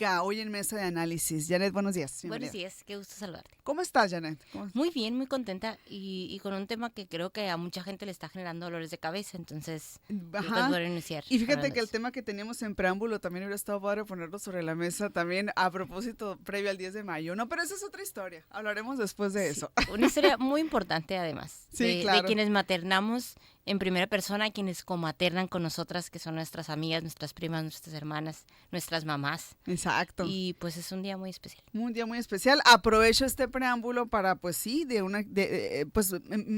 Pública, hoy en Mesa de Análisis. Janet, buenos días. Buenos días, qué gusto saludarte. ¿Cómo estás, Janet? Muy bien, muy contenta y con un tema que creo que a mucha gente le está generando dolores de cabeza, entonces creo que es bueno iniciar. Y fíjate que el tema que teníamos en preámbulo también hubiera estado padre ponerlo sobre la mesa también a propósito previo al 10 de mayo, ¿no? Pero esa es otra historia, hablaremos después de eso. Una historia muy importante además, claro. de quienes maternamos en primera persona, quienes comaternan con nosotras, que son nuestras amigas, nuestras primas, nuestras hermanas, nuestras mamás. Exacto. Y pues es un día muy especial. Un día muy especial. Aprovecho este preámbulo para, pues sí,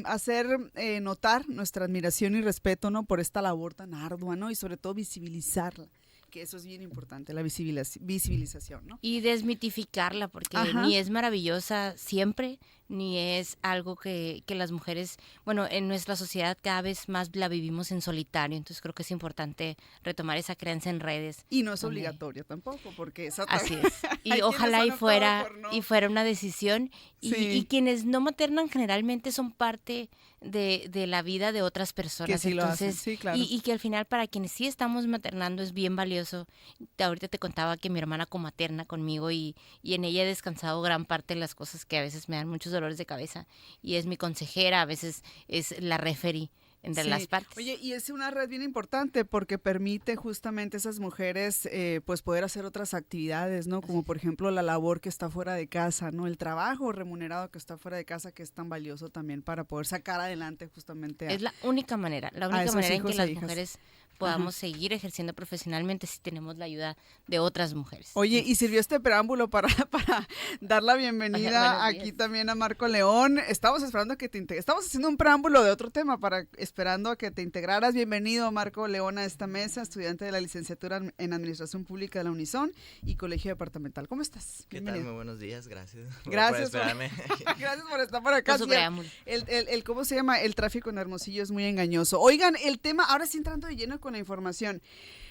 hacer notar nuestra admiración y respeto, ¿no? Por esta labor tan ardua, ¿no? Y sobre todo visibilizarla, que eso es bien importante, la visibilización, ¿no? Y desmitificarla, porque ni es maravillosa siempre, ni es algo que las mujeres, bueno, en nuestra sociedad cada vez más la vivimos en solitario, entonces creo que es importante retomar esa creencia en redes. Y no es obligatoria tampoco, porque esa así es. Y ojalá y fuera una decisión, y quienes no maternan generalmente son parte de la vida de otras personas. Que sí entonces, lo hacen. Sí, claro. y que al final para quienes sí estamos maternando es bien valioso. Ahorita te contaba que mi hermana comaterna conmigo y en ella he descansado gran parte de las cosas que a veces me dan muchos dolores de cabeza, y es mi consejera, a veces es la referee entre las partes. Oye, y es una red bien importante porque permite justamente a esas mujeres pues poder hacer otras actividades, ¿no? Como por ejemplo la labor que está fuera de casa, ¿no? El trabajo remunerado que está fuera de casa, que es tan valioso también para poder sacar adelante justamente es la única manera en que las mujeres podamos seguir ejerciendo profesionalmente si tenemos la ayuda de otras mujeres. Oye, y sirvió este preámbulo para dar la bienvenida aquí también a Marco León. Estamos esperando que te integres. Estamos haciendo un preámbulo de otro tema esperando a que te integraras. Bienvenido, Marco León, a esta mesa, estudiante de la licenciatura en Administración Pública de la Unison y Colegio Departamental. ¿Cómo estás? ¿Qué tal? Muy buenos días, gracias. Gracias por esperarme. Gracias por estar por acá. ¿Cómo se llama? El tráfico en Hermosillo es muy engañoso. Oigan, el tema, ahora sí entrando de lleno con la información.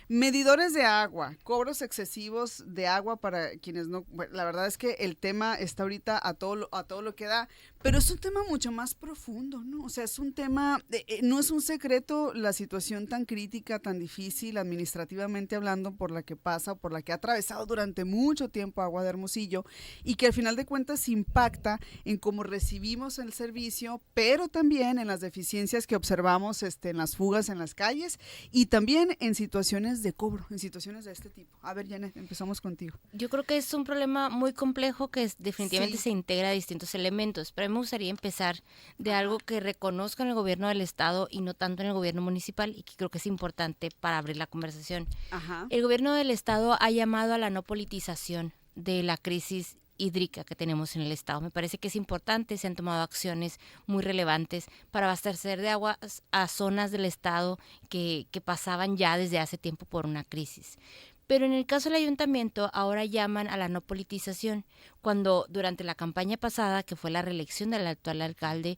Medidores de agua, cobros excesivos de agua para quienes no, bueno, la verdad es que el tema está ahorita a todo lo que da, pero es un tema mucho más profundo, ¿no? O sea, es un tema, no es un secreto la situación tan crítica, tan difícil administrativamente hablando por la que pasa, por la que ha atravesado durante mucho tiempo Agua de Hermosillo y que al final de cuentas impacta en cómo recibimos el servicio, pero también en las deficiencias que observamos en las fugas en las calles y también en situaciones de cobro, en situaciones de este tipo. A ver, Janet, empezamos contigo. Yo creo que es un problema muy complejo que definitivamente se integra a distintos elementos, pero a mí me gustaría empezar de algo que reconozco en el gobierno del estado y no tanto en el gobierno municipal, y que creo que es importante para abrir la conversación. El gobierno del estado ha llamado a la no politización de la crisis hídrica que tenemos en el estado. Me parece que es importante, se han tomado acciones muy relevantes para abastecer de agua a zonas del estado que pasaban ya desde hace tiempo por una crisis. Pero en el caso del ayuntamiento ahora llaman a la no politización, cuando durante la campaña pasada, que fue la reelección del actual alcalde,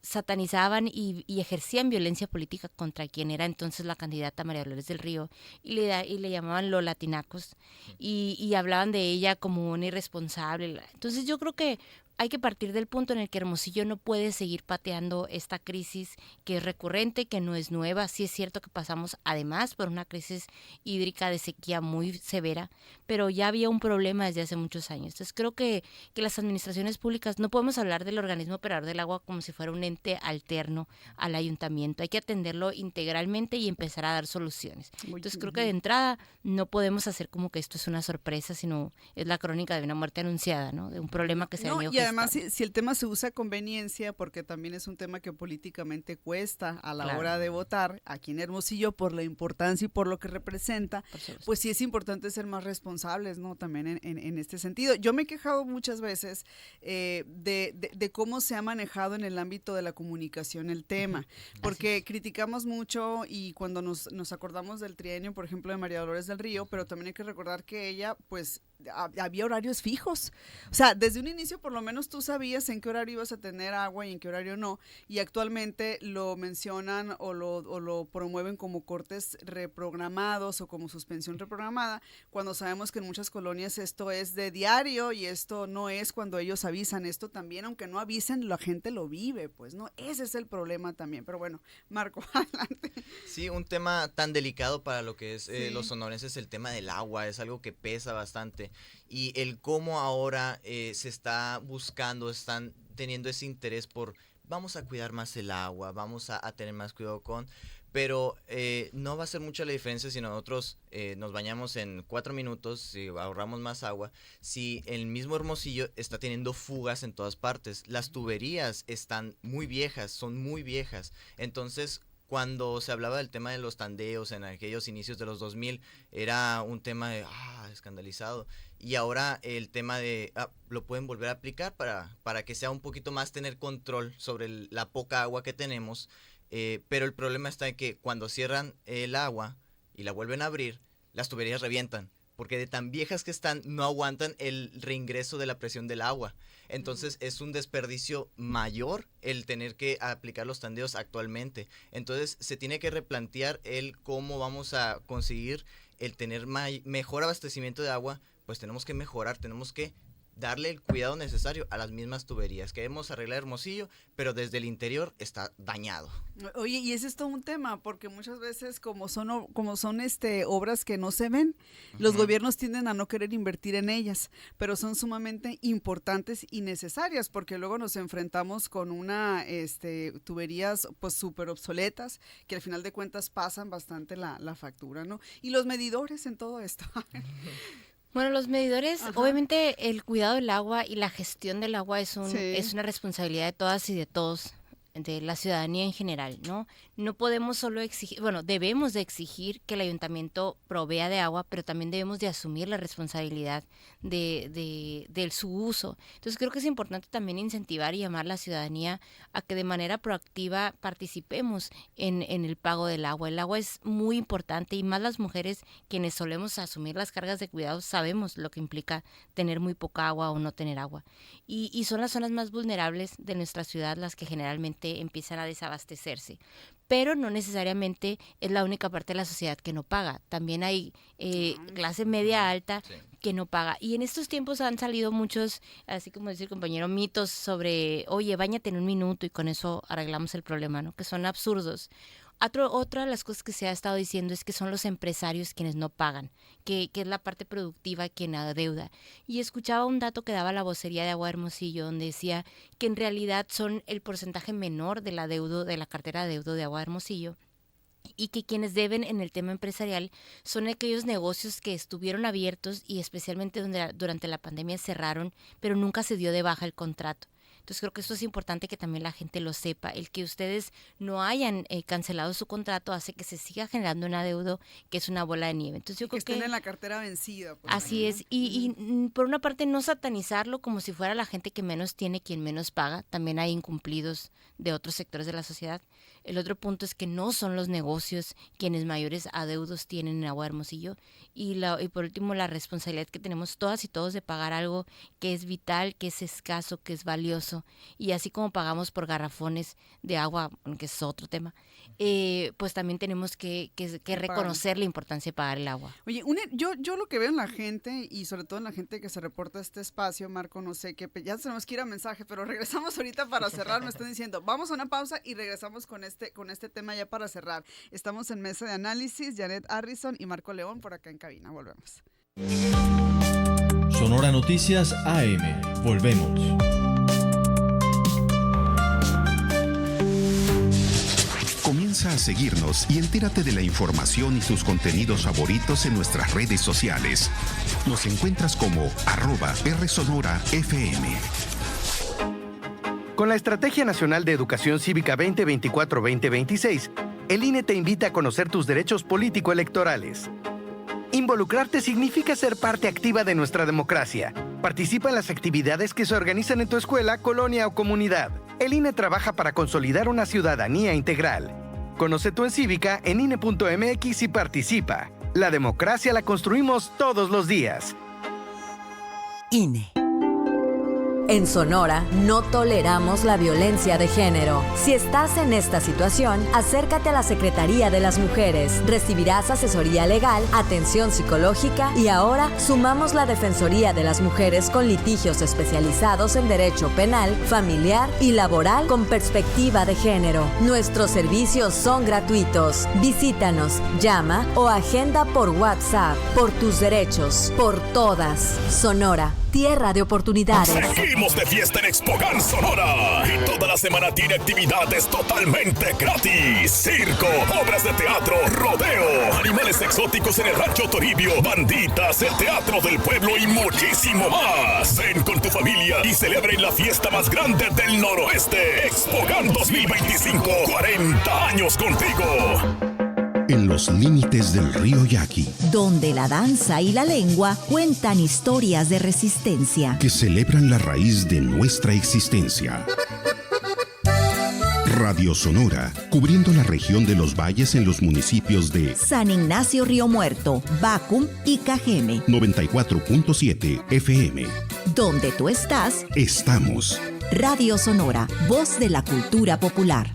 satanizaban y ejercían violencia política contra quien era entonces la candidata María Dolores del Río, y le llamaban lolatinacos, y hablaban de ella como una irresponsable. Entonces yo creo que hay que partir del punto en el que Hermosillo no puede seguir pateando esta crisis que es recurrente, que no es nueva. Sí es cierto que pasamos además por una crisis hídrica de sequía muy severa, pero ya había un problema desde hace muchos años. Entonces creo que las administraciones públicas, no podemos hablar del organismo operador del agua como si fuera un ente alterno al ayuntamiento. Hay que atenderlo integralmente y empezar a dar soluciones. Entonces creo que de entrada no podemos hacer como que esto es una sorpresa, sino es la crónica de una muerte anunciada, ¿no? De un problema que se ha venido y además si el tema se usa a conveniencia, porque también es un tema que políticamente cuesta a la hora de votar aquí en Hermosillo por la importancia y por lo que representa, pues sí es importante ser más responsables, ¿no? También en este sentido. Yo me he quejado muchas veces de cómo se ha manejado en el ámbito de la comunicación el tema, porque criticamos mucho y cuando nos acordamos del trienio, por ejemplo, de María Dolores del Río, pero también hay que recordar que ella, pues, había horarios fijos. O sea, desde un inicio por lo menos tú sabías en qué horario ibas a tener agua y en qué horario no, y actualmente lo mencionan o lo promueven como cortes reprogramados o como suspensión reprogramada, cuando sabemos que en muchas colonias esto es de diario y esto no es cuando ellos avisan. Esto también, aunque no avisen, la gente lo vive, pues, ¿no? Ese es el problema también. Pero bueno, Marco, adelante. Sí, un tema tan delicado para lo que es los sonorenses, el tema del agua, es algo que pesa bastante. Y el cómo ahora se está buscando, están teniendo ese interés por vamos a cuidar más el agua, vamos a tener más cuidado pero no va a ser mucha la diferencia si nosotros nos bañamos en 4 minutos, si ahorramos más agua, si el mismo Hermosillo está teniendo fugas en todas partes. Las tuberías están muy viejas, son muy viejas. Entonces, cuando se hablaba del tema de los tandeos en aquellos inicios de los 2000, era un tema de escandalizado. Y ahora el tema de lo pueden volver a aplicar para que sea un poquito más tener control sobre la poca agua que tenemos. Pero el problema está en que cuando cierran el agua y la vuelven a abrir, las tuberías revientan, porque de tan viejas que están no aguantan el reingreso de la presión del agua. Entonces es un desperdicio mayor el tener que aplicar los tandeos actualmente. Entonces se tiene que replantear el cómo vamos a conseguir el tener mejor abastecimiento de agua. Pues tenemos que mejorar, tenemos que darle el cuidado necesario a las mismas tuberías. Queremos arreglar Hermosillo, pero desde el interior está dañado. Oye, y ese es todo un tema, porque muchas veces como son obras que no se ven, los gobiernos tienden a no querer invertir en ellas, pero son sumamente importantes y necesarias, porque luego nos enfrentamos con tuberías pues súper obsoletas, que al final de cuentas pasan bastante la factura, ¿no? Y los medidores en todo esto. Bueno, los medidores, obviamente el cuidado del agua y la gestión del agua es una responsabilidad de todas y de todos, de la ciudadanía en general, ¿no? No podemos solo exigir, debemos de exigir que el ayuntamiento provea de agua, pero también debemos de asumir la responsabilidad de su uso. Entonces creo que es importante también incentivar y llamar a la ciudadanía a que de manera proactiva participemos en el pago del agua. El agua es muy importante y más las mujeres quienes solemos asumir las cargas de cuidado sabemos lo que implica tener muy poca agua o no tener agua. Y son las zonas más vulnerables de nuestra ciudad las que generalmente empiezan a desabastecerse. Pero no necesariamente es la única parte de la sociedad que no paga. También hay clase media alta que no paga. Y en estos tiempos han salido muchos, así como dice el compañero, mitos sobre, oye, báñate en un minuto y con eso arreglamos el problema, ¿no? Que son absurdos. Otra de las cosas que se ha estado diciendo es que son los empresarios quienes no pagan, que es la parte productiva quien adeuda. Y escuchaba un dato que daba la vocería de Agua Hermosillo, donde decía que en realidad son el porcentaje menor del adeudo, de la cartera de adeudo de Agua Hermosillo, y que quienes deben en el tema empresarial son aquellos negocios que estuvieron abiertos y especialmente durante la pandemia cerraron, pero nunca se dio de baja el contrato. Entonces creo que eso es importante que también la gente lo sepa. El que ustedes no hayan cancelado su contrato hace que se siga generando un adeudo que es una bola de nieve. Entonces yo creo que estén en la cartera vencida. Así es. Y por una parte no satanizarlo como si fuera la gente que menos tiene quien menos paga. También hay incumplidos de otros sectores de la sociedad. El otro punto es que no son los negocios quienes mayores adeudos tienen en Agua Hermosillo. Y por último, la responsabilidad que tenemos todas y todos de pagar algo que es vital, que es escaso, que es valioso. Y así como pagamos por garrafones de agua, que es otro tema, pues también tenemos que reconocer la importancia de pagar el agua. Oye, yo lo que veo en la gente, y sobre todo en la gente que se reporta a este espacio, Marco, no sé qué, ya tenemos que ir a mensaje, pero regresamos ahorita para cerrar. Me están diciendo, vamos a una pausa y regresamos con este tema ya para cerrar. Estamos en Mesa de Análisis, Janet Harrison y Marco León por acá en cabina. Volvemos. Sonora Noticias AM. Volvemos. Comienza a seguirnos y entérate de la información y sus contenidos favoritos en nuestras redes sociales. Nos encuentras como @RSonoraFM. Con la Estrategia Nacional de Educación Cívica 2024-2026, el INE te invita a conocer tus derechos político-electorales. Involucrarte significa ser parte activa de nuestra democracia. Participa en las actividades que se organizan en tu escuela, colonia o comunidad. El INE trabaja para consolidar una ciudadanía integral. Conoce tu encívica en INE.mx y participa. La democracia la construimos todos los días. INE. En Sonora no toleramos la violencia de género. Si estás en esta situación, acércate a la Secretaría de las Mujeres. Recibirás asesoría legal, atención psicológica y ahora sumamos la Defensoría de las Mujeres con litigios especializados en derecho penal, familiar y laboral con perspectiva de género. Nuestros servicios son gratuitos. Visítanos, llama o agenda por WhatsApp. Por tus derechos, por todas. Sonora, tierra de oportunidades. Seguimos de fiesta en Expogan Sonora y toda la semana tiene actividades totalmente gratis. Circo, obras de teatro, rodeo, animales exóticos en el Rancho Toribio, banditas, el teatro del pueblo y muchísimo más. Ven con tu familia y celebren la fiesta más grande del noroeste. Expogan 2025, 40 años contigo. En los límites del río Yaqui, donde la danza y la lengua cuentan historias de resistencia que celebran la raíz de nuestra existencia. Radio Sonora, cubriendo la región de los valles en los municipios de San Ignacio Río Muerto, Bacum y Cajeme. 94.7 FM. Donde tú estás, estamos. Radio Sonora, voz de la cultura popular.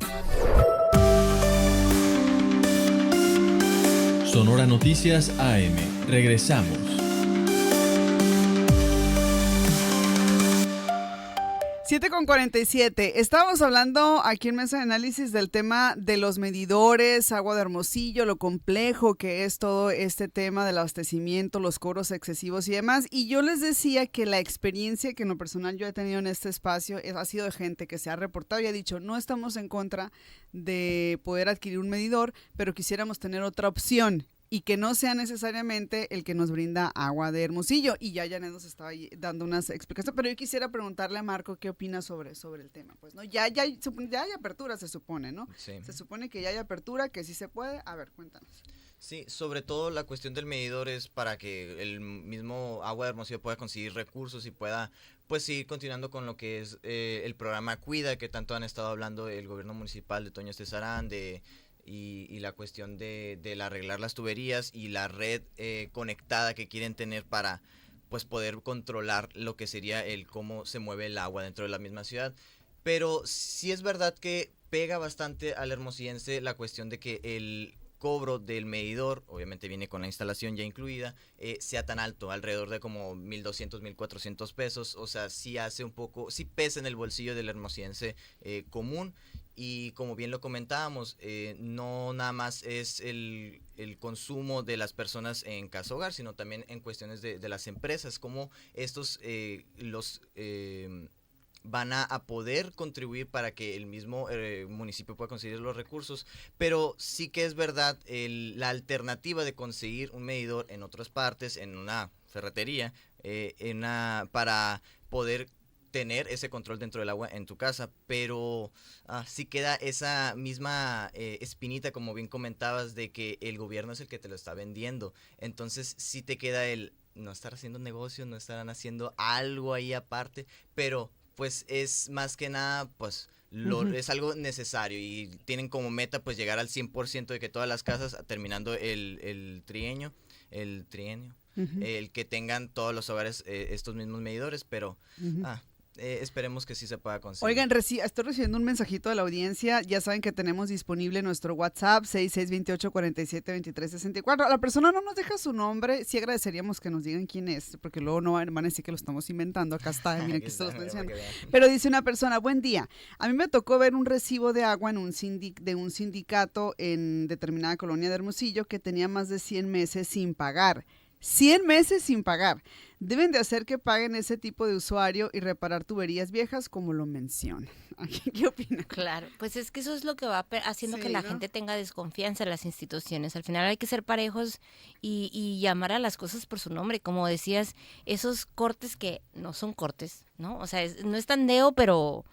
Sonora Noticias AM. Regresamos. Siete con 47. Estábamos hablando aquí en Mesa de Análisis del tema de los medidores, Agua de Hermosillo, lo complejo que es todo este tema del abastecimiento, los cobros excesivos y demás. Y yo les decía que la experiencia que en lo personal yo he tenido en este espacio ha sido de gente que se ha reportado y ha dicho, no estamos en contra de poder adquirir un medidor, pero quisiéramos tener otra opción. Y que no sea necesariamente el que nos brinda Agua de Hermosillo. Y ya Janet nos estaba dando unas explicaciones, pero yo quisiera preguntarle a Marco qué opina sobre el tema. Pues no, ya hay apertura, se supone, ¿no? Sí. Se supone que ya hay apertura, que sí se puede. A ver, cuéntanos. Sí, sobre todo la cuestión del medidor es para que el mismo Agua de Hermosillo pueda conseguir recursos y pueda pues seguir continuando con lo que es el programa Cuida, que tanto han estado hablando el gobierno municipal de Toño Estezarán, y la cuestión de arreglar las tuberías y la red conectada que quieren tener para pues poder controlar lo que sería el cómo se mueve el agua dentro de la misma ciudad. Pero sí es verdad que pega bastante al hermosillense la cuestión de que el cobro del medidor, obviamente viene con la instalación ya incluida, sea tan alto, alrededor de como 1,200, 1,400 pesos. O sea, sí hace un poco, sí pesa en el bolsillo del hermosillense común. Y como bien lo comentábamos, no nada más es el consumo de las personas en casa hogar, sino también en cuestiones de las empresas, como estos van a poder contribuir para que el mismo municipio pueda conseguir los recursos. Pero sí que es verdad, la alternativa de conseguir un medidor en otras partes, en una ferretería, para poder tener ese control dentro del agua en tu casa, pero sí queda esa misma espinita, como bien comentabas, de que el gobierno es el que te lo está vendiendo. Entonces sí te queda no estar haciendo negocio, no estarán haciendo algo ahí aparte, pero pues es más que nada, pues es algo necesario y tienen como meta pues llegar al 100% de que todas las casas, terminando el trienio, el que tengan todos los hogares estos mismos medidores, pero esperemos que sí se pueda conseguir. Oigan, estoy recibiendo un mensajito de la audiencia. Ya saben que tenemos disponible nuestro WhatsApp 6628472364. La persona no nos deja su nombre. Sí agradeceríamos que nos digan quién es, porque luego no van a decir que lo estamos inventando. Acá está, miren, aquí está mencionando. Pero dice una persona, buen día. A mí me tocó ver un recibo de agua de un sindicato en determinada colonia de Hermosillo que tenía más de 100 meses sin pagar. 100 meses sin pagar. Deben de hacer que paguen ese tipo de usuario y reparar tuberías viejas como lo menciona. ¿Qué opinas? Claro, pues es que eso es lo que va haciendo que la gente tenga desconfianza en las instituciones. Al final hay que ser parejos y llamar a las cosas por su nombre. Como decías, esos cortes que no son cortes, ¿no? O sea, no es tandeo, pero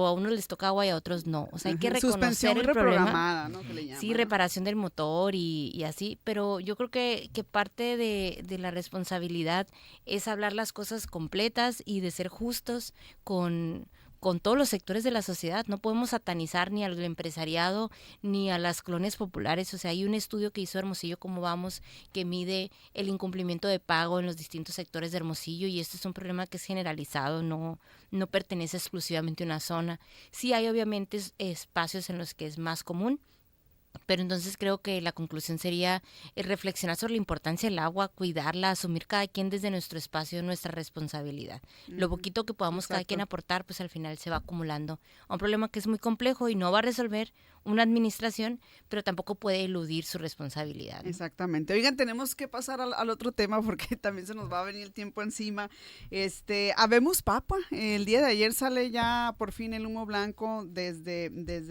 a unos les toca agua y a otros no. O sea, hay que reconocer el problema. ¿No? Que le llaman, sí, reparación del motor y así, pero yo creo que parte de la responsabilidad es hablar las cosas completas y de ser justos con con todos los sectores de la sociedad. No podemos satanizar ni al empresariado ni a las colonias populares. O sea, hay un estudio que hizo Hermosillo Cómo Vamos que mide el incumplimiento de pago en los distintos sectores de Hermosillo, y esto es un problema que es generalizado, no pertenece exclusivamente a una zona. Sí hay obviamente espacios en los que es más común, pero entonces creo que la conclusión sería reflexionar sobre la importancia del agua, cuidarla, asumir cada quien desde nuestro espacio nuestra responsabilidad. Lo poquito que podamos cada quien aportar, pues al final se va acumulando a un problema que es muy complejo y no va a resolver una administración, pero tampoco puede eludir su responsabilidad, ¿no? Exactamente. Oigan, tenemos que pasar al otro tema porque también se nos va a venir el tiempo encima. Habemos Papa. El día de ayer sale ya por fin el humo blanco desde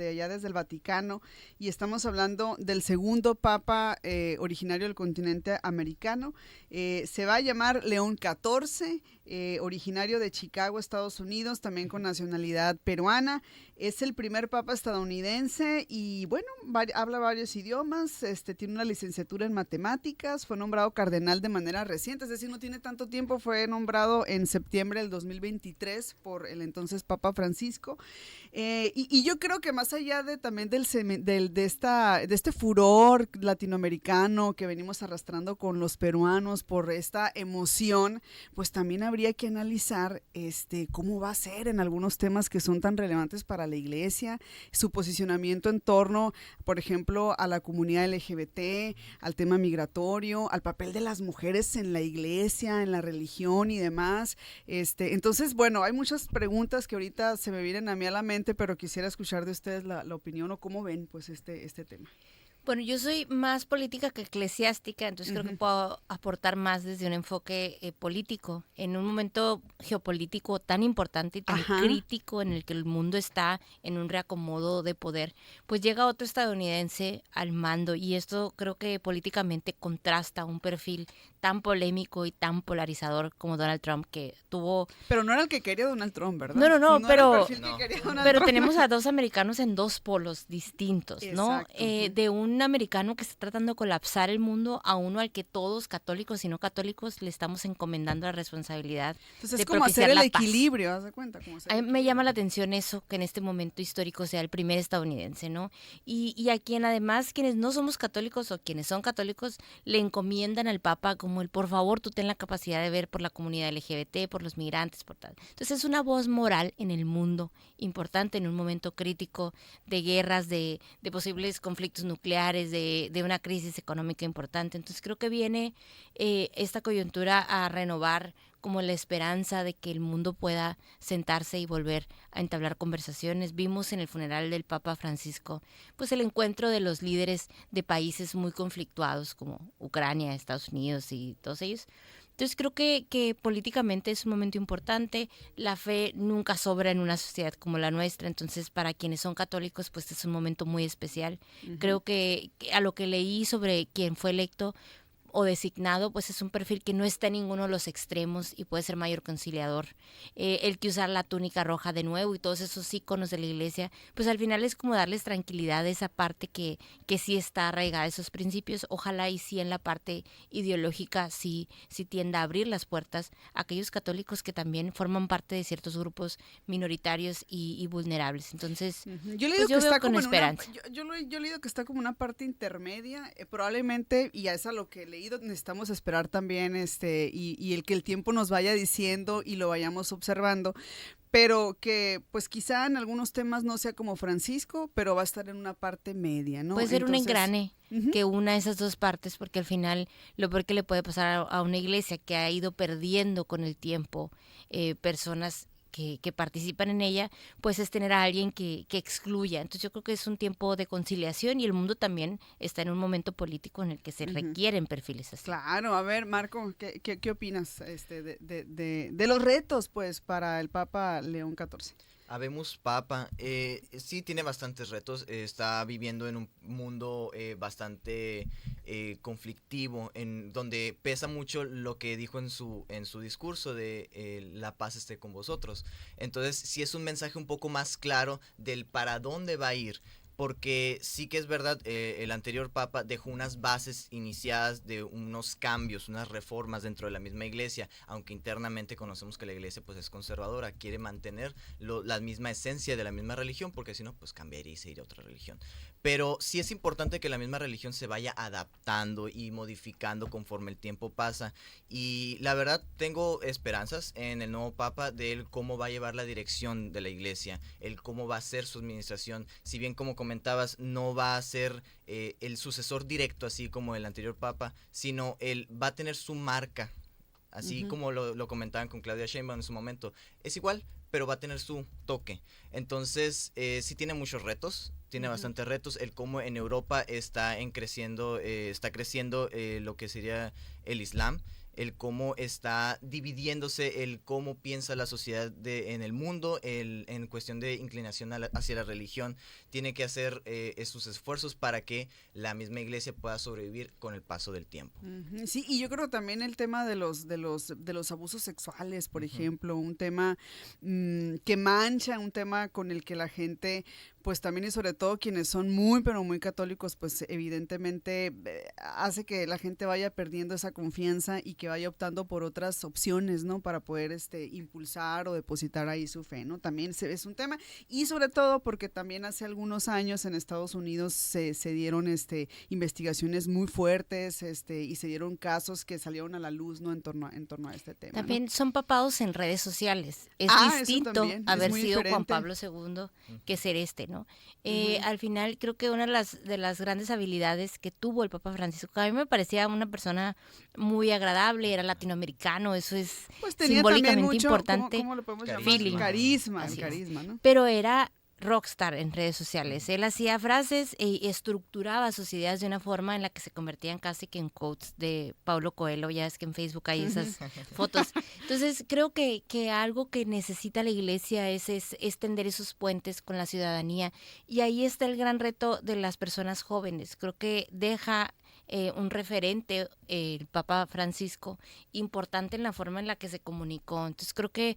allá, desde el Vaticano, y estamos hablando del segundo Papa originario del continente americano. Se va a llamar León XIV, originario de Chicago, Estados Unidos, también con nacionalidad peruana. Es el primer Papa estadounidense y bueno, habla varios idiomas, tiene una licenciatura en matemáticas, fue nombrado cardenal de manera reciente, es decir, no tiene tanto tiempo, fue nombrado en septiembre del 2023 por el entonces Papa Francisco. Y yo creo que más allá también de este furor latinoamericano que venimos arrastrando con los peruanos por esta emoción, pues también habría que analizar cómo va a ser en algunos temas que son tan relevantes para la iglesia, su posicionamiento en torno, por ejemplo, a la comunidad LGBT, al tema migratorio, al papel de las mujeres en la iglesia, en la religión y demás. Entonces, bueno, hay muchas preguntas que ahorita se me vienen a mí a la mente, pero quisiera escuchar de ustedes la opinión o cómo ven pues este tema. Bueno, yo soy más política que eclesiástica, entonces creo que puedo aportar más desde un enfoque político. En un momento geopolítico tan importante y tan crítico en el que el mundo está en un reacomodo de poder, pues llega otro estadounidense al mando, y esto creo que políticamente contrasta un perfil tan polémico y tan polarizador como Donald Trump, que tuvo... Pero no era el que quería Donald Trump, ¿verdad? No, pero Trump. Tenemos a dos americanos en dos polos distintos, ¿no? Exacto. De un americano que está tratando de colapsar el mundo a uno al que todos, católicos y no católicos, le estamos encomendando la responsabilidad. Entonces es como hacer el equilibrio, ¿haz de cuenta? A mí me llama la atención eso, que en este momento histórico sea el primer estadounidense, ¿no? Y a quien además, quienes no somos católicos o quienes son católicos, le encomiendan al Papa como por favor, tú ten la capacidad de ver por la comunidad LGBT, por los migrantes, por tal. Entonces es una voz moral en el mundo importante en un momento crítico de guerras, de posibles conflictos nucleares, de una crisis económica importante. Entonces creo que viene esta coyuntura a renovar como la esperanza de que el mundo pueda sentarse y volver a entablar conversaciones. Vimos en el funeral del Papa Francisco pues el encuentro de los líderes de países muy conflictuados como Ucrania, Estados Unidos y todos ellos. Entonces creo que políticamente es un momento importante. La fe nunca sobra en una sociedad como la nuestra, entonces para quienes son católicos pues es un momento muy especial. Creo que a lo que leí sobre quién fue electo o designado, pues es un perfil que no está en ninguno de los extremos y puede ser mayor conciliador. El que usar la túnica roja de nuevo y todos esos íconos de la iglesia, pues al final es como darles tranquilidad a esa parte que sí está arraigada a esos principios. Ojalá y sí en la parte ideológica sí tienda a abrir las puertas a aquellos católicos que también forman parte de ciertos grupos minoritarios y vulnerables. Entonces, yo le digo pues que está con como esperanza. Yo le digo que está como una parte intermedia, probablemente, y es a lo que leí, necesitamos esperar también y el que el tiempo nos vaya diciendo y lo vayamos observando, pero que pues quizá en algunos temas no sea como Francisco, pero va a estar en una parte media, ¿no? Puede ser un engrane que una esas dos partes, porque al final lo peor que le puede pasar a una iglesia que ha ido perdiendo con el tiempo personas que participan en ella, pues es tener a alguien que excluya. Entonces yo creo que es un tiempo de conciliación y el mundo también está en un momento político en el que se requieren perfiles así. Claro, a ver, Marco, ¿qué opinas de los retos pues para el Papa León XIV? Habemos Papa, sí tiene bastantes retos, está viviendo en un mundo bastante conflictivo, en donde pesa mucho lo que dijo en su discurso de la paz esté con vosotros. Entonces sí es un mensaje un poco más claro del para dónde va a ir, porque sí que es verdad, el anterior papa dejó unas bases iniciadas de unos cambios, unas reformas dentro de la misma iglesia, aunque internamente conocemos que la iglesia pues es conservadora, quiere mantener la misma esencia de la misma religión, porque si no pues cambiaría y se iría a otra religión. Pero sí es importante que la misma religión se vaya adaptando y modificando conforme el tiempo pasa, y la verdad tengo esperanzas en el nuevo papa de él, cómo va a llevar la dirección de la iglesia, el cómo va a ser su administración. Si bien, como comentabas, no va a ser el sucesor directo así como el anterior papa, sino él va a tener su marca, así como lo comentaban con Claudia Sheinbaum en su momento. Es igual, pero va a tener su toque. Entonces, sí tiene muchos retos, tiene bastantes retos, el cómo en Europa está creciendo lo que sería el Islam, el cómo está dividiéndose, el cómo piensa la sociedad en el mundo, en cuestión de inclinación hacia la religión. Tiene que hacer sus esfuerzos para que la misma iglesia pueda sobrevivir con el paso del tiempo. Sí, y yo creo también el tema de los abusos sexuales, por ejemplo, un tema que mancha, un tema con el que la gente, pues también, y sobre todo quienes son muy, pero muy católicos, pues evidentemente hace que la gente vaya perdiendo esa confianza y que vaya optando por otras opciones, ¿no? Para poder impulsar o depositar ahí su fe, ¿no? También es un tema, y sobre todo porque también hace algunos años en Estados Unidos se dieron investigaciones muy fuertes, y se dieron casos que salieron a la luz, ¿no? En torno a este tema. También ¿no? son papados en redes sociales. Es distinto haber sido Juan Pablo II que ser ¿no? Al final creo que una de las grandes habilidades que tuvo el Papa Francisco, a mí me parecía una persona muy agradable, era latinoamericano, eso es pues tenía simbólicamente mucho, importante. ¿cómo lo podemos llamar? Carisma, ¿no? Pero era rockstar en redes sociales. Él hacía frases y estructuraba sus ideas de una forma en la que se convertían casi que en quotes de Paulo Coelho. Ya es que en Facebook hay esas fotos. Entonces creo que algo que necesita la iglesia es tender esos puentes con la ciudadanía, y ahí está el gran reto de las personas jóvenes. Creo que deja un referente, el Papa Francisco, importante en la forma en la que se comunicó. Entonces creo que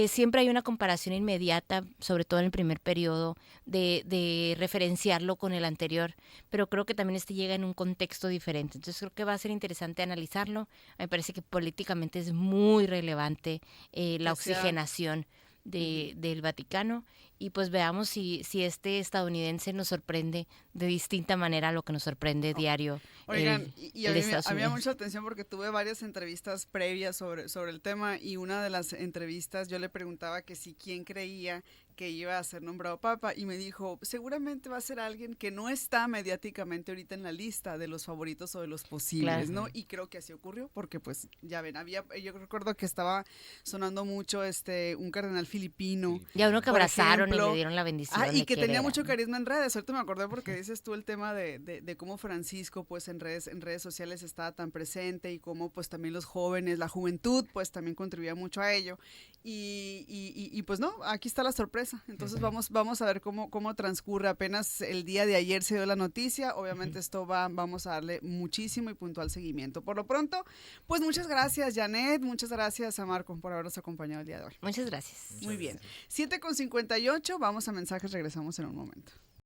siempre hay una comparación inmediata, sobre todo en el primer periodo, de referenciarlo con el anterior, pero creo que también llega en un contexto diferente. Entonces creo que va a ser interesante analizarlo. Me parece que políticamente es muy relevante la oxigenación del Vaticano, y pues veamos si este estadounidense nos sorprende de distinta manera a lo que nos sorprende diario. Oigan, y a mí me da mucha atención porque tuve varias entrevistas previas sobre el tema, y una de las entrevistas yo le preguntaba que si quién creía que iba a ser nombrado papa, y me dijo, seguramente va a ser alguien que no está mediáticamente ahorita en la lista de los favoritos o de los posibles, ¿no? Y creo que así ocurrió, porque pues ya ven, yo recuerdo que estaba sonando mucho un cardenal filipino. Ya uno que abrazaron y le dieron la bendición. Y que tenía mucho carisma en redes. Ahorita me acordé porque dices tú el tema de cómo Francisco pues en redes sociales estaba tan presente, y cómo pues también los jóvenes, la juventud pues también contribuía mucho a ello. Y pues no, aquí está la sorpresa. Entonces vamos a ver cómo transcurre. Apenas el día de ayer se dio la noticia. Obviamente vamos a darle muchísimo y puntual seguimiento. Por lo pronto, pues muchas gracias, Janet, muchas gracias a Marco por habernos acompañado el día de hoy. Muchas gracias. Muy bien. 7:58, vamos a mensajes, regresamos en un momento.